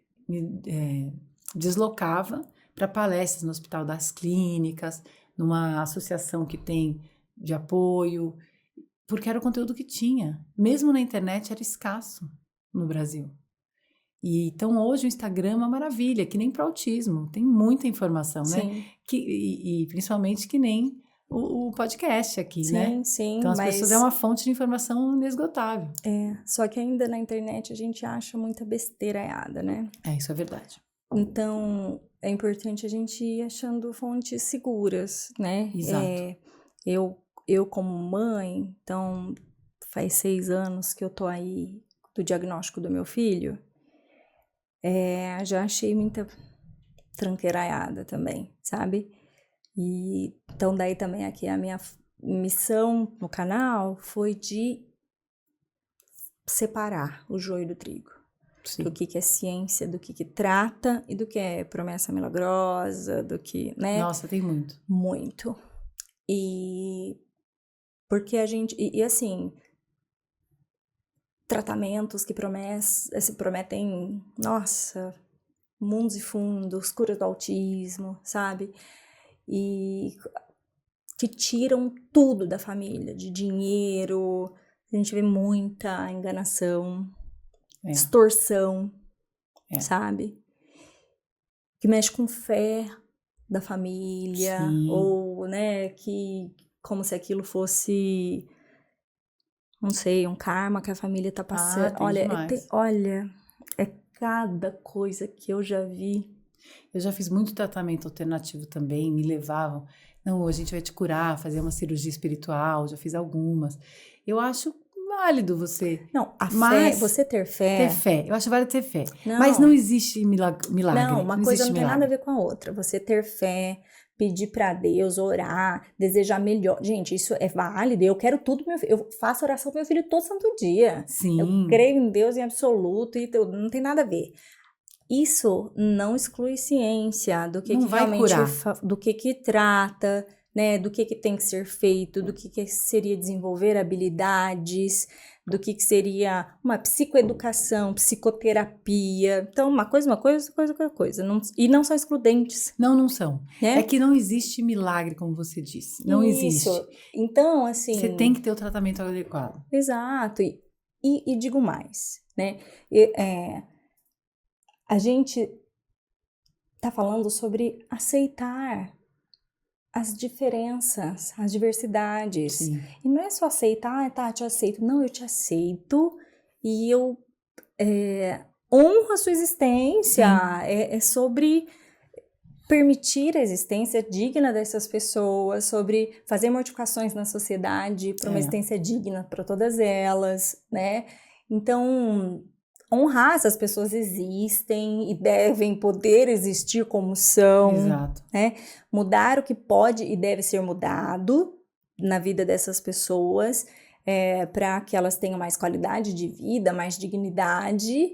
deslocava para palestras no Hospital das Clínicas, numa associação que tem de apoio, porque era o conteúdo que tinha. Mesmo na internet era escasso no Brasil. E então hoje o Instagram é uma maravilha, que nem para autismo, tem muita informação, Sim. né? E principalmente que nem o podcast aqui, Sim, né? sim, Então as mas pessoas é uma fonte de informação inesgotável. só que ainda na internet a gente acha muita besteiraiada, né? Isso é verdade. Então é importante a gente ir achando fontes seguras, né? Exato. Eu como mãe, então faz 6 anos que eu tô aí do diagnóstico do meu filho. Já achei muita tranqueiraiada também, sabe? E então daí também aqui a minha missão no canal foi de separar o joio do trigo. Sim. Do que é ciência, do que trata e do que é promessa milagrosa, do que, né? Nossa, tem muito. Muito. E porque a gente, e assim, tratamentos que prometem, nossa, mundos e fundos, cura do autismo, sabe? E que tiram tudo da família, de dinheiro, a gente vê muita enganação, distorção, sabe? Que mexe com fé da família, Sim. ou, né, que como se aquilo fosse, não sei, um karma que a família tá passando. Olha, é cada coisa que eu já vi. Eu já fiz muito tratamento alternativo também, me levavam. Não, a gente vai te curar, fazer uma cirurgia espiritual, já fiz algumas. Eu acho válido você. Não, fé, você ter fé. Ter fé, eu acho válido ter fé. Não, mas não existe milagre. Não, uma coisa não tem nada a ver com a outra. Você ter fé, pedir pra Deus, orar, desejar melhor. Gente, isso é válido. Eu quero tudo, eu faço oração pro meu filho todo santo dia. Sim. Eu creio em Deus em absoluto e não tem nada a ver. Isso não exclui ciência do que realmente do que trata, né, do que tem que ser feito, do que seria desenvolver habilidades, do que seria uma psicoeducação, psicoterapia. Então, uma coisa, outra coisa. Não, e não são excludentes. Não são. Né? É que não existe milagre, como você disse. Não existe. Então, assim... Você tem que ter o tratamento adequado. Exato. E digo mais, né? A gente tá falando sobre aceitar as diferenças, as diversidades. Sim. E não é só aceitar, tá, te aceito. Não, eu te aceito e eu honro a sua existência. É sobre permitir a existência digna dessas pessoas, sobre fazer modificações na sociedade para uma existência digna para todas elas, né? Então, honrar essas pessoas existem e devem poder existir como são. Exato. Né? Mudar o que pode e deve ser mudado na vida dessas pessoas, para que elas tenham mais qualidade de vida, mais dignidade,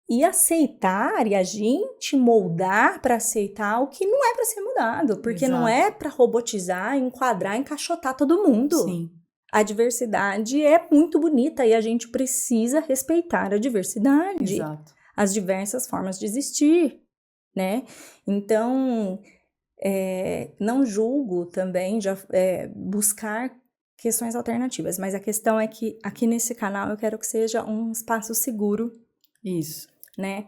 e aceitar, e a gente moldar para aceitar o que não é para ser mudado, porque Exato. não é para robotizar, enquadrar, encaixotar todo mundo. Sim. A diversidade é muito bonita e a gente precisa respeitar a diversidade. Exato. As diversas formas de existir, né? Então, não julgo também buscar questões alternativas, mas a questão é que aqui nesse canal eu quero que seja um espaço seguro. Isso. Né?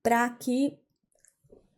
Para que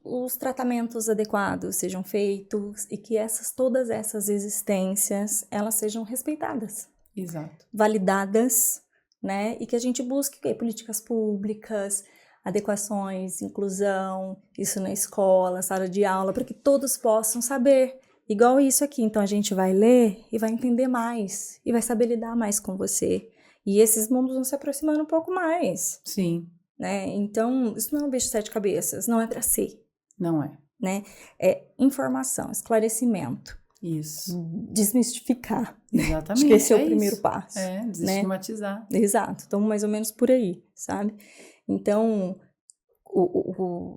os tratamentos adequados sejam feitos e que todas essas existências, elas sejam respeitadas. Exato. Validadas, né? E que a gente busque políticas públicas, adequações, inclusão, isso na escola, sala de aula, para que todos possam saber. Igual isso aqui, então a gente vai ler e vai entender mais, e vai saber lidar mais com você. E esses mundos vão se aproximando um pouco mais. Sim. Né? Então, isso não é um bicho de 7 cabeças, não é para ser. Não é. Né? É informação, esclarecimento. Isso. Desmistificar. Exatamente. Acho que esse é o primeiro passo. Desestigmatizar. Né? Exato. Então, mais ou menos por aí, sabe? Então,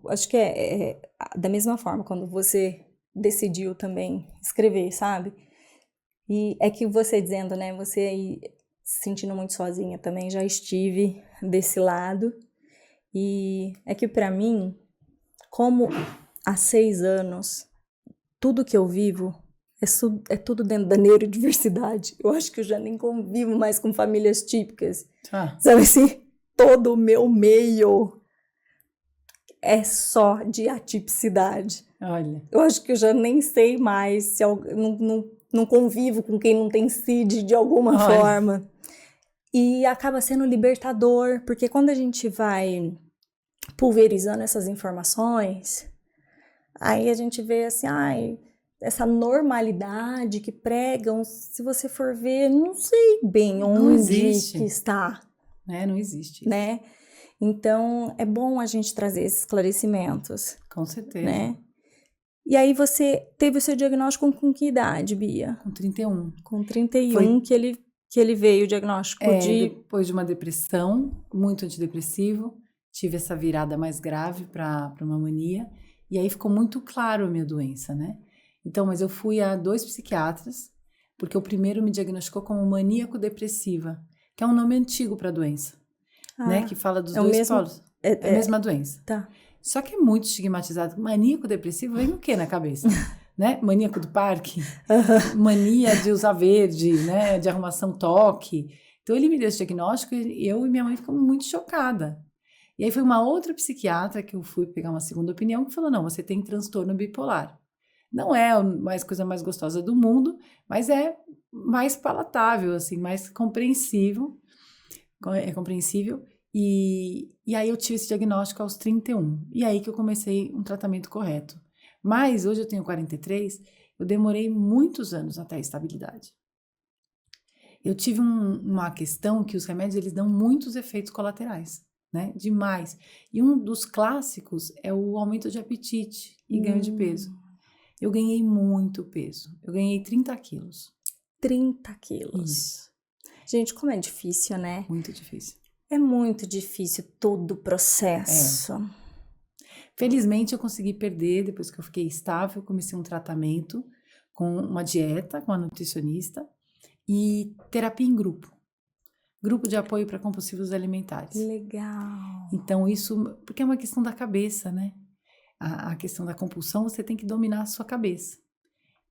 acho que da mesma forma, quando você decidiu também escrever, sabe? E é que você dizendo, né? Você aí se sentindo muito sozinha também, já estive desse lado. E é que para mim, como há 6 anos, tudo que eu vivo é tudo dentro da neurodiversidade. Eu acho que eu já nem convivo mais com famílias típicas. Sabe assim, todo o meu meio é só de atipicidade. Olha. Eu acho que eu já nem sei mais se não convivo com quem não tem CID de alguma forma. E acaba sendo libertador, porque quando a gente vai pulverizando essas informações, aí a gente vê assim, essa normalidade que pregam, se você for ver, não sei bem onde que está. Não existe. Né? Então, é bom a gente trazer esses esclarecimentos, Com certeza. né? E aí você teve o seu diagnóstico com que idade, Bia? Com 31. Com 31 Foi- que ele veio o diagnóstico de... Depois de uma depressão, muito antidepressivo, tive essa virada mais grave para uma mania, e aí ficou muito claro a minha doença, né? Então, mas eu fui a 2 psiquiatras, porque o primeiro me diagnosticou como maníaco-depressiva, que é um nome antigo para a doença, né? Que fala dos é o dois mesmo- polos. É a mesma doença. Tá. Só que é muito estigmatizado. Maníaco-depressivo vem o quê na cabeça? Né? Maníaco do parque, mania de usar verde, né? De arrumação toque. Então ele me deu esse diagnóstico e eu e minha mãe ficamos muito chocada. E aí foi uma outra psiquiatra que eu fui pegar uma segunda opinião que falou, não, você tem transtorno bipolar. Não é a coisa mais gostosa do mundo, mas é mais palatável, assim, mais compreensível. É compreensível. E aí eu tive esse diagnóstico aos 31. E aí que eu comecei um tratamento correto. Mas hoje eu tenho 43, eu demorei muitos anos até a estabilidade. Eu tive uma questão que os remédios eles dão muitos efeitos colaterais, né? Demais. E um dos clássicos é o aumento de apetite e ganho de peso. Eu ganhei muito peso. Eu ganhei 30 quilos. 30 quilos. Isso. Gente, como é difícil, né? Muito difícil. É muito difícil todo o processo. Felizmente eu consegui perder depois que eu fiquei estável, comecei um tratamento com uma dieta, com uma nutricionista e terapia em grupo. Grupo de apoio para compulsivos alimentares. Legal. Então isso, porque é uma questão da cabeça, né? A questão da compulsão, você tem que dominar a sua cabeça.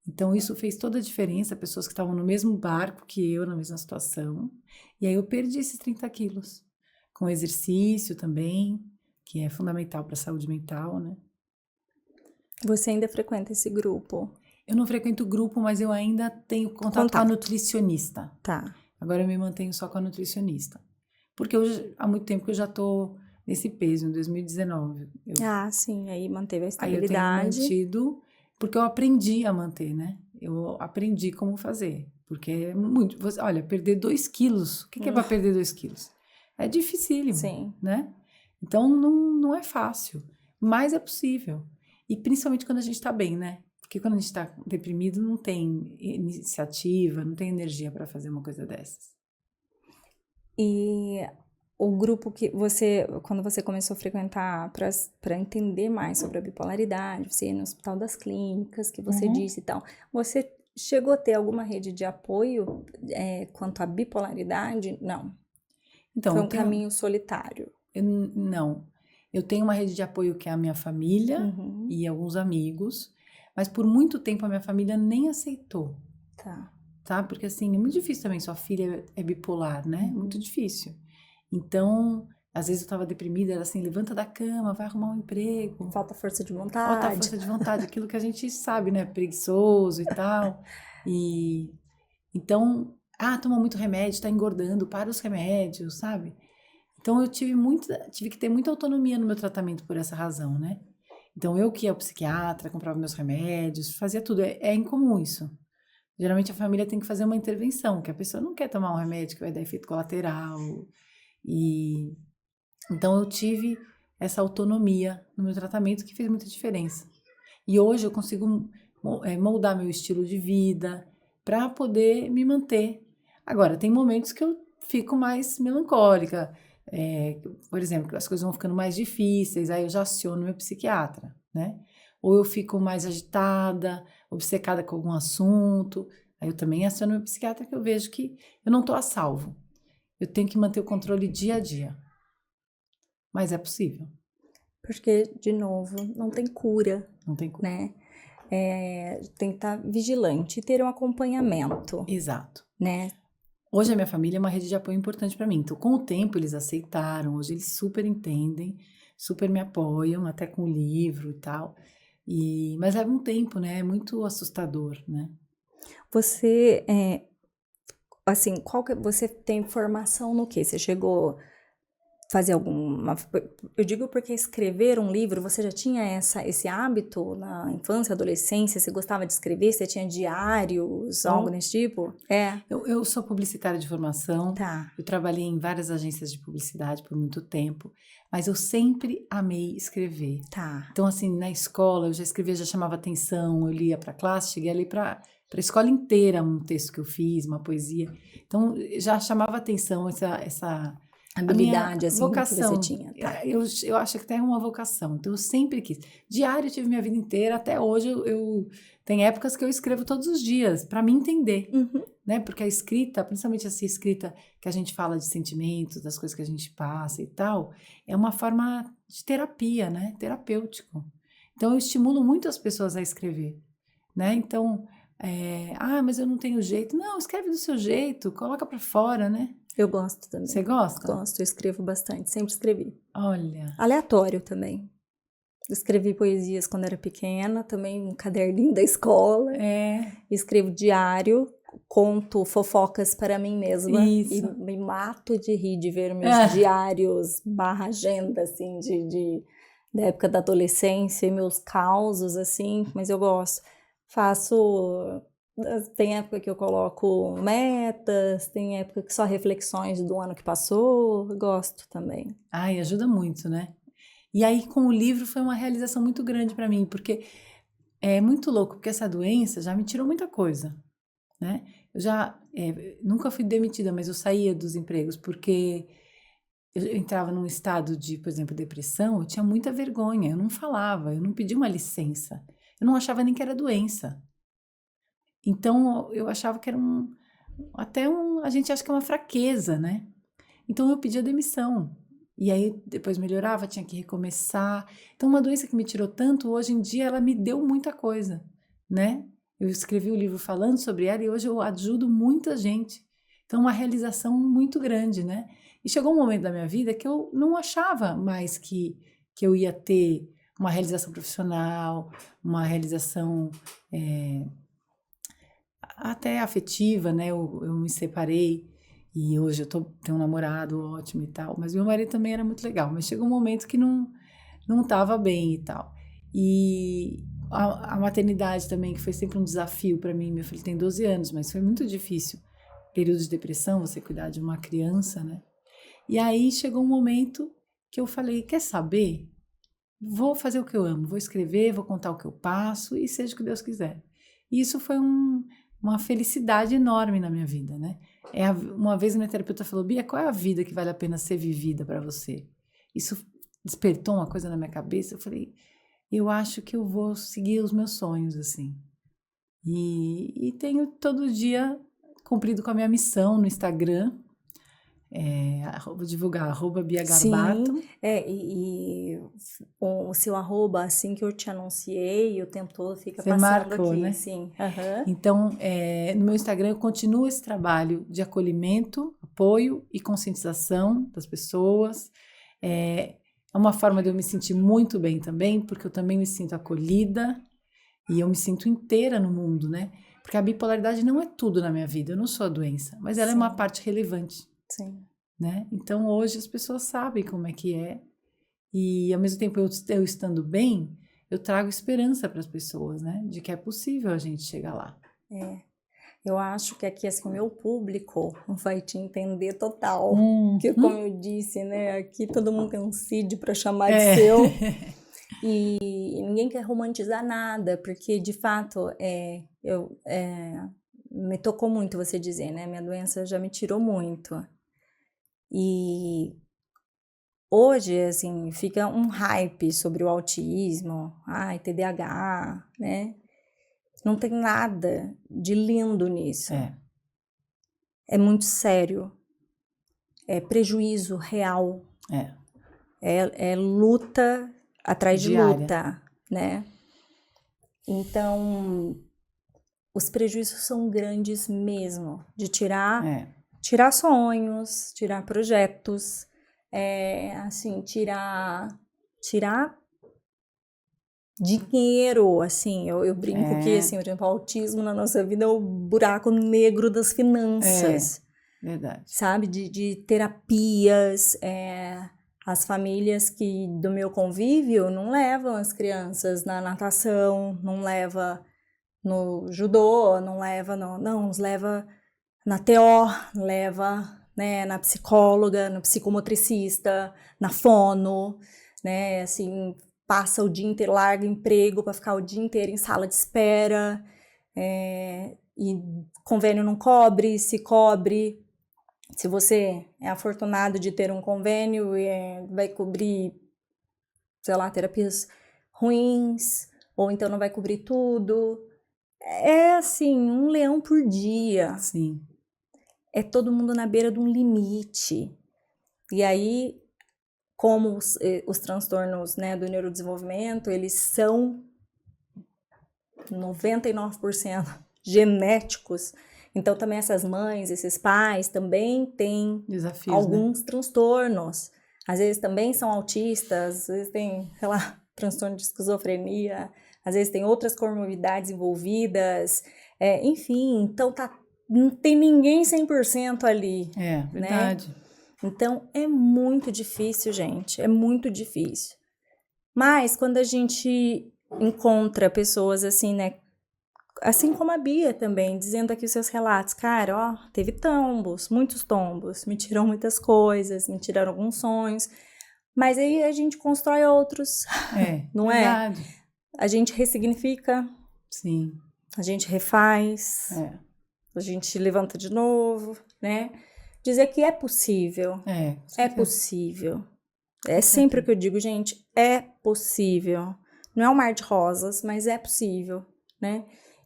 Então isso fez toda a diferença, pessoas que estavam no mesmo barco que eu, na mesma situação. E aí eu perdi esses 30 quilos. Com exercício também, que é fundamental para a saúde mental, né? Você ainda frequenta esse grupo? Eu não frequento grupo, mas eu ainda tenho contato com a nutricionista. Tá. Agora eu me mantenho só com a nutricionista. Porque há muito tempo que eu já tô nesse peso, em 2019. Sim, aí manteve a Aí eu tenho estabilidade. mantido, porque eu aprendi a manter, né? Eu aprendi como fazer. Porque é muito... Olha, perder 2 quilos. O que é para perder 2 quilos? É dificílimo, Sim. né? Então não é fácil, mas é possível. E principalmente quando a gente tá bem, né? Porque quando a gente tá deprimido, não tem iniciativa, não tem energia para fazer uma coisa dessas. E o grupo que você, quando você começou a frequentar para entender mais sobre a bipolaridade, você ia no Hospital das Clínicas, que você disse e tal, você chegou a ter alguma rede de apoio quanto à bipolaridade? Não. Então, Foi um caminho solitário. Não. Eu tenho uma rede de apoio que é a minha família e alguns amigos, mas por muito tempo a minha família nem aceitou. Tá? Porque assim, é muito difícil também, sua filha é bipolar, né? Muito difícil. Então, às vezes eu tava deprimida, era assim, levanta da cama, vai arrumar um emprego. Falta força de vontade. Falta força de vontade, aquilo que a gente sabe, né? Preguiçoso e tal. E então, toma muito remédio, tá engordando, para os remédios, sabe? Então eu tive que ter muita autonomia no meu tratamento por essa razão, né? Então eu que ia ao psiquiatra, comprava meus remédios, fazia tudo. É incomum isso. Geralmente a família tem que fazer uma intervenção, que a pessoa não quer tomar um remédio que vai dar efeito colateral. E então eu tive essa autonomia no meu tratamento que fez muita diferença. E hoje eu consigo moldar meu estilo de vida para poder me manter. Agora, tem momentos que eu fico mais melancólica. Por exemplo, as coisas vão ficando mais difíceis, aí eu já aciono meu psiquiatra, né? Ou eu fico mais agitada, obcecada com algum assunto, aí eu também aciono meu psiquiatra, que eu vejo que eu não estou a salvo. Eu tenho que manter o controle dia a dia. Mas é possível. Porque, de novo, não tem cura. Não tem cura. Né? Tem que estar vigilante e ter um acompanhamento. Exato. Né? Hoje a minha família é uma rede de apoio importante para mim. Então, com o tempo, eles aceitaram. Hoje eles super entendem, super me apoiam, até com o livro e tal. Mas leva um tempo, né? É muito assustador, né? Você, assim, você tem formação no quê? Você chegou fazer alguma... Eu digo porque escrever um livro, você já tinha esse hábito na infância, adolescência? Você gostava de escrever? Você tinha diários, algo desse tipo? Eu sou publicitária de formação. Tá. Eu trabalhei em várias agências de publicidade por muito tempo, mas eu sempre amei escrever. Tá. Então, assim, na escola eu já escrevia, já chamava atenção, eu lia para a classe, cheguei a ler para a escola inteira um texto que eu fiz, uma poesia. Então, já chamava atenção essa habilidade, a minha assim, vocação. que você tinha. Tá. Eu acho que até é uma vocação. Então, eu sempre quis. Diário eu tive minha vida inteira, até hoje tem épocas que eu escrevo todos os dias, para me entender. Uhum. Né? Porque a escrita, principalmente essa escrita que a gente fala de sentimentos, das coisas que a gente passa e tal, é uma forma de terapia, né? Terapêutico. Então, eu estimulo muito as pessoas a escrever, né? Então, mas eu não tenho jeito. Não, escreve do seu jeito, coloca para fora, né? Eu gosto também. Você gosta? Gosto, eu escrevo bastante, sempre escrevi. Olha. Aleatório também. Escrevi poesias quando era pequena, também um caderninho da escola. Escrevo diário, conto fofocas para mim mesma. Isso. E me mato de rir de ver meus diários / agenda, assim, da época da adolescência, e meus causos, assim, mas eu gosto. Tem época que eu coloco metas, tem época que só reflexões do ano que passou, eu gosto também. Ai, ajuda muito, né? E aí, com o livro, foi uma realização muito grande para mim, porque é muito louco, porque essa doença já me tirou muita coisa, né? Eu já nunca fui demitida, mas eu saía dos empregos, porque eu entrava num estado de, por exemplo, depressão, eu tinha muita vergonha, eu não falava, eu não pedia uma licença, eu não achava nem que era doença. Então, eu achava que era a gente acha que é uma fraqueza, né? Então, eu pedia demissão. E aí, depois melhorava, tinha que recomeçar. Então, uma doença que me tirou tanto, hoje em dia, ela me deu muita coisa, né? Eu escrevi o livro falando sobre ela e hoje eu ajudo muita gente. Então, uma realização muito grande, né? E chegou um momento da minha vida que eu não achava mais que eu ia ter uma realização profissional, uma realização até afetiva, né? Eu me separei e hoje eu tenho um namorado ótimo e tal, mas meu marido também era muito legal, mas chegou um momento que não estava bem e tal. E a maternidade também, que foi sempre um desafio para mim. Meu filho tem 12 anos, mas foi muito difícil. Período de depressão, você cuidar de uma criança, né? E aí chegou um momento que eu falei, quer saber? Vou fazer o que eu amo, vou escrever, vou contar o que eu passo e seja o que Deus quiser. E isso foi uma felicidade enorme na minha vida, né? Uma vez minha terapeuta falou, Bia, qual é a vida que vale a pena ser vivida para você? Isso despertou uma coisa na minha cabeça. Eu falei, eu acho que eu vou seguir os meus sonhos, assim. E tenho todo dia cumprido com a minha missão no Instagram. Vou divulgar, @BiaGarbato. Sim, e o seu arroba, assim que eu te anunciei, o tempo todo fica Você passando marcou, aqui, né? sim. Uhum. Então, no meu Instagram eu continuo esse trabalho de acolhimento, apoio e conscientização das pessoas. É uma forma de eu me sentir muito bem também, porque eu também me sinto acolhida e eu me sinto inteira no mundo, né? Porque a bipolaridade não é tudo na minha vida, eu não sou a doença, mas ela é uma parte relevante. Sim. Né? Então, hoje as pessoas sabem como é que é e, ao mesmo tempo, eu estando bem, eu trago esperança para as pessoas, né? De que é possível a gente chegar lá. Eu acho que aqui, assim, o meu público vai te entender total. Porque, como eu disse, né? Aqui todo mundo tem um CID para chamar de seu. E ninguém quer romantizar nada, porque, de fato, me tocou muito você dizer, né? Minha doença já me tirou muito. E hoje, assim, fica um hype sobre o autismo, TDAH, né? Não tem nada de lindo nisso. É muito sério. É prejuízo real. É luta atrás Diária. de luta, né? Então, os prejuízos são grandes mesmo, de tirar sonhos, tirar projetos, assim, tirar dinheiro, assim, eu brinco que, assim, por exemplo, o autismo na nossa vida é o buraco negro das finanças. Verdade. Sabe, de terapias, As famílias que do meu convívio não levam as crianças na natação, não leva no judô, não leva não, os leva na TO, leva, né, na psicóloga, no psicomotricista, na fono, né, assim, passa o dia inteiro, larga emprego para ficar o dia inteiro em sala de espera, e convênio não cobre, se cobre. Se você é afortunado de ter um convênio, vai cobrir, sei lá, terapias ruins, ou então não vai cobrir tudo. É assim, um leão por dia. Sim. É todo mundo na beira de um limite. E aí, como os transtornos, né, do neurodesenvolvimento, eles são 99% genéticos. Então, também essas mães, esses pais também têm Desafios, alguns transtornos. Às vezes também são autistas, às vezes tem, sei lá, transtorno de esquizofrenia, às vezes tem outras comorbidades envolvidas. Enfim, então não tem ninguém 100% ali. Verdade. Né? Então, é muito difícil, gente, é muito difícil. Mas, quando a gente encontra pessoas assim, né, assim como a Bia também, dizendo aqui os seus relatos, cara, ó, teve tombos, muitos tombos, me tiraram muitas coisas, me tiraram alguns sonhos, mas aí a gente constrói outros, não verdade. A gente ressignifica, sim, a gente refaz, a gente levanta de novo, né? Dizer que é possível, é possível. É sempre o que eu digo, gente, é possível. Não é um mar de rosas, mas é possível, né?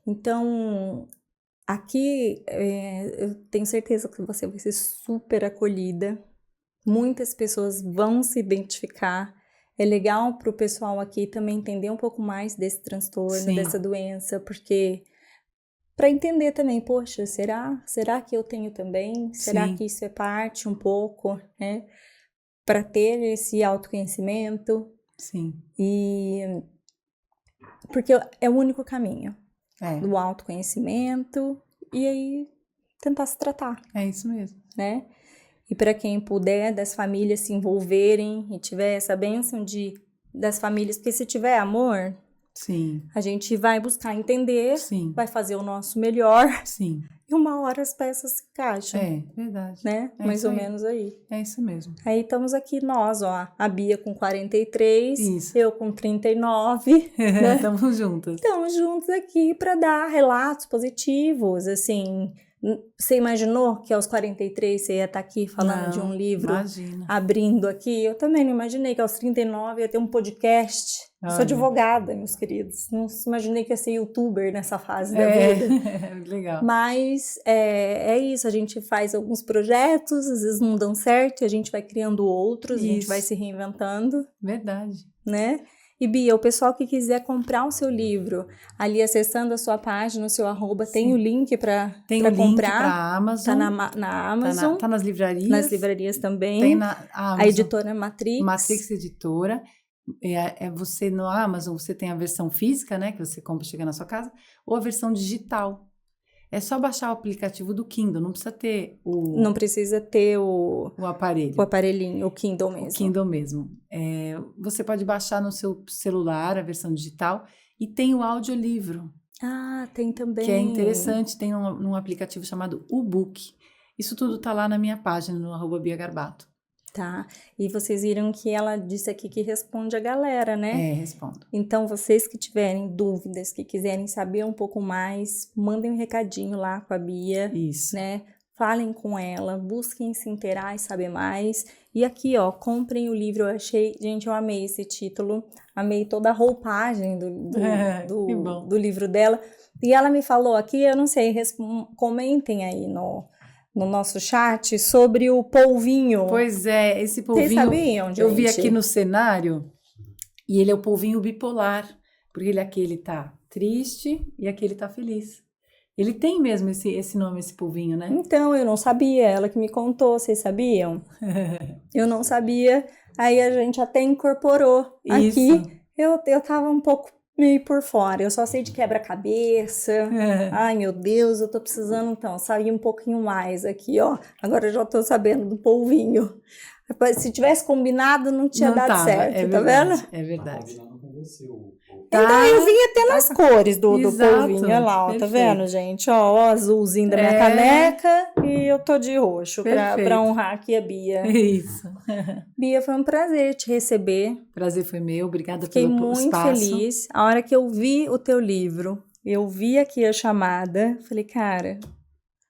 Então, aqui eu tenho certeza que você vai ser super acolhida. Muitas pessoas vão se identificar. É legal para o pessoal aqui também entender um pouco mais desse transtorno, dessa doença, porque para entender também, poxa, será que eu tenho também? Será que isso é parte um pouco, né? Para ter esse autoconhecimento. Sim. Porque é o único caminho. Do autoconhecimento e aí tentar se tratar. É isso mesmo. Né? E para quem puder, das famílias se envolverem e tiver essa bênção das famílias, porque se tiver amor, sim, a gente vai buscar entender, sim, vai fazer o nosso melhor. Sim. E uma hora as peças se encaixam. Verdade. Né? Mais ou menos aí. É isso mesmo. Aí estamos aqui nós, ó, a Bia com 43, isso. eu com 39. Né? Estamos juntas. Estamos juntos aqui para dar relatos positivos, assim. Você imaginou que aos 43 você ia estar aqui falando de um livro? Imagina. Abrindo aqui? Eu também não imaginei que aos 39 ia ter um podcast. Eu sou advogada, meus queridos. Não imaginei que ia ser youtuber nessa fase da vida. Legal. Mas é isso, a gente faz alguns projetos, às vezes não dão certo, a gente vai criando outros, a gente vai se reinventando. Verdade. Né? E Bia, o pessoal que quiser comprar o seu livro, ali acessando a sua página, o seu @, tem o link para comprar. Tem o link para Amazon. Tá na Amazon. Tá nas livrarias. Nas livrarias também. Tem na Amazon. A editora Matrix. Matrix Editora. Você no Amazon, você tem a versão física, né? Que você compra e chega na sua casa. Ou a versão digital. É só baixar o aplicativo do Kindle, não precisa ter Não precisa ter o aparelho. O aparelhinho, o Kindle mesmo. O Kindle mesmo. Você pode baixar no seu celular a versão digital e tem o audiolivro. Ah, tem também. Que é interessante, tem um aplicativo chamado uBook. Isso tudo tá lá na minha página, no @Bia Garbato. Tá, e vocês viram que ela disse aqui que responde a galera, né? Respondo. Então, vocês que tiverem dúvidas, que quiserem saber um pouco mais, mandem um recadinho lá com a Bia. Isso. Né? Falem com ela, busquem se inteirar e saber mais. E aqui, ó, comprem o livro. Gente, eu amei esse título, amei toda a roupagem do livro dela. E ela me falou aqui, eu não sei, comentem aí no nosso chat sobre o polvinho. Pois é, esse polvinho... Vocês sabiam, gente? Eu vi aqui no cenário, e ele é o polvinho bipolar, porque aqui ele tá triste e aqui ele tá feliz. Ele tem mesmo esse nome, esse polvinho, né? Então, eu não sabia, ela que me contou, vocês sabiam? Eu não sabia, aí a gente até incorporou Isso. aqui. Eu tava um pouco meio por fora. Eu só sei de quebra-cabeça. Ai, meu Deus, eu tô precisando, então, sair um pouquinho mais aqui, ó. Agora eu já tô sabendo do polvinho. Se tivesse combinado, não tinha dado tava, certo, tá vendo? É verdade. Combinando com você, Então, eu vi até nas cores do Exato, polvinho, olha lá, ó, tá perfeito. vendo, gente? Ó, o azulzinho da minha caneca e eu tô de roxo pra honrar aqui a Bia. Isso. Bia, foi um prazer te receber. Prazer foi meu, obrigada Fiquei pelo muito espaço. feliz. A hora que eu vi o teu livro, eu vi aqui a chamada, falei, cara,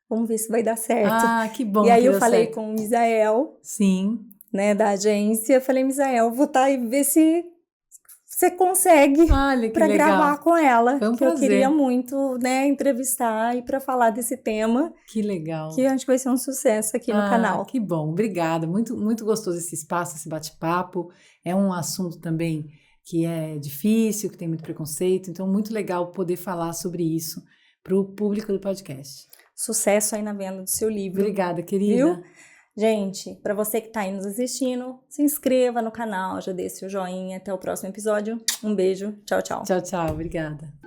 vamos ver se vai dar certo. Ah, que bom. E aí que eu deu falei certo. com o Misael, Sim. né, da agência, falei, Misael, vou estar e ver se você consegue Olha que para legal. gravar com ela, Foi um que eu prazer. queria muito, né, entrevistar e para falar desse tema, Que legal. que acho que vai ser um sucesso aqui no canal. Que bom, obrigada. Muito, muito gostoso esse espaço, esse bate-papo. É um assunto também que é difícil, que tem muito preconceito, então muito legal poder falar sobre isso para o público do podcast. Sucesso aí na venda do seu livro. Obrigada, querida. Viu? Gente, para você que está aí nos assistindo, se inscreva no canal, já dê seu joinha. Até o próximo episódio. Um beijo. Tchau, tchau. Tchau, tchau. Obrigada.